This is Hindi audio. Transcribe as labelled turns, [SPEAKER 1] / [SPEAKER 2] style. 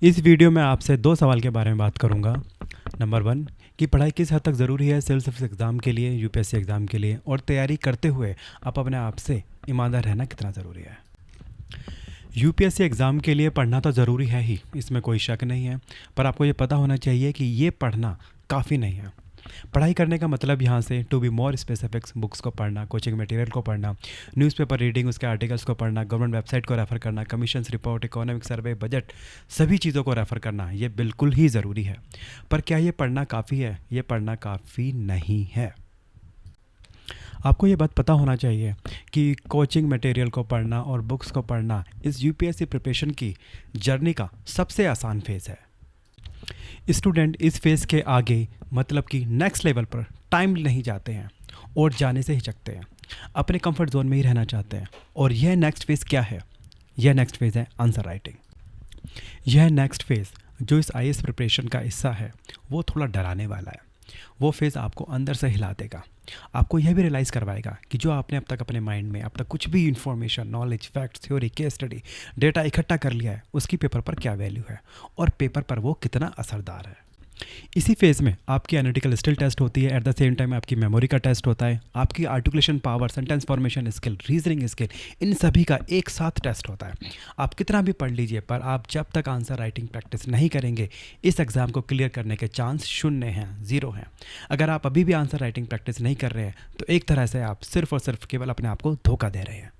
[SPEAKER 1] इस वीडियो में आपसे दो सवाल के बारे में बात करूंगा। नंबर वन, कि पढ़ाई किस हद तक ज़रूरी है सिविल सर्विस एग्ज़ाम के लिए, यूपीएससी एग्ज़ाम के लिए, और तैयारी करते हुए आप अपने आप से ईमानदार रहना कितना ज़रूरी है। यूपीएससी एग्ज़ाम के लिए पढ़ना तो ज़रूरी है ही, इसमें कोई शक नहीं है, पर आपको ये पता होना चाहिए कि ये पढ़ना काफ़ी नहीं है। पढ़ाई करने का मतलब यहाँ से to be more specifics, books को पढ़ना, कोचिंग मटेरियल को पढ़ना, न्यूज़पेपर रीडिंग, उसके आर्टिकल्स को पढ़ना, गवर्नमेंट वेबसाइट को रेफ़र करना, commissions report, economic survey, budget, सभी चीज़ों को रेफ़र करना, ये बिल्कुल ही ज़रूरी है। पर क्या ये पढ़ना काफ़ी है? ये पढ़ना काफ़ी नहीं है। आपको ये बात पता होना चाहिए कि कोचिंग मटेरियल को पढ़ना और बुक्स को पढ़ना इस यूपीएससी प्रिपरेशन की जर्नी का सबसे आसान फेज़ है। स्टूडेंट इस फेज़ के आगे मतलब कि नेक्स्ट लेवल पर टाइम नहीं जाते हैं और जाने से हिचकते हैं, अपने कंफर्ट जोन में ही रहना चाहते हैं। और यह नेक्स्ट फेज़ क्या है? यह नेक्स्ट फेज़ है आंसर राइटिंग। यह नेक्स्ट फेज़ जो इस आईएएस प्रिपरेशन का हिस्सा है वो थोड़ा डराने वाला है। वो फेज़ आपको अंदर से हिला देगा, आपको यह भी रियलाइज़ करवाएगा कि जो आपने अब तक अपने माइंड में अब तक कुछ भी information, knowledge, facts, theory, case study, data इकट्ठा कर लिया है, उसकी पेपर पर क्या वैल्यू है और पेपर पर वो कितना असरदार है। इसी फेज़ में आपकी एनालिटिकल स्किल टेस्ट होती है, एट द सेम टाइम आपकी मेमोरी का टेस्ट होता है, आपकी articulation power, sentence formation skill, reasoning skill, इन सभी का एक साथ टेस्ट होता है। आप कितना भी पढ़ लीजिए, पर आप जब तक आंसर राइटिंग प्रैक्टिस नहीं करेंगे इस एग्ज़ाम को क्लियर करने के चांस शून्य हैं, ज़ीरो हैं। अगर आप अभी भी आंसर राइटिंग प्रैक्टिस नहीं कर रहे हैं तो एक तरह से आप सिर्फ और सिर्फ केवल अपने आप को धोखा दे रहे हैं।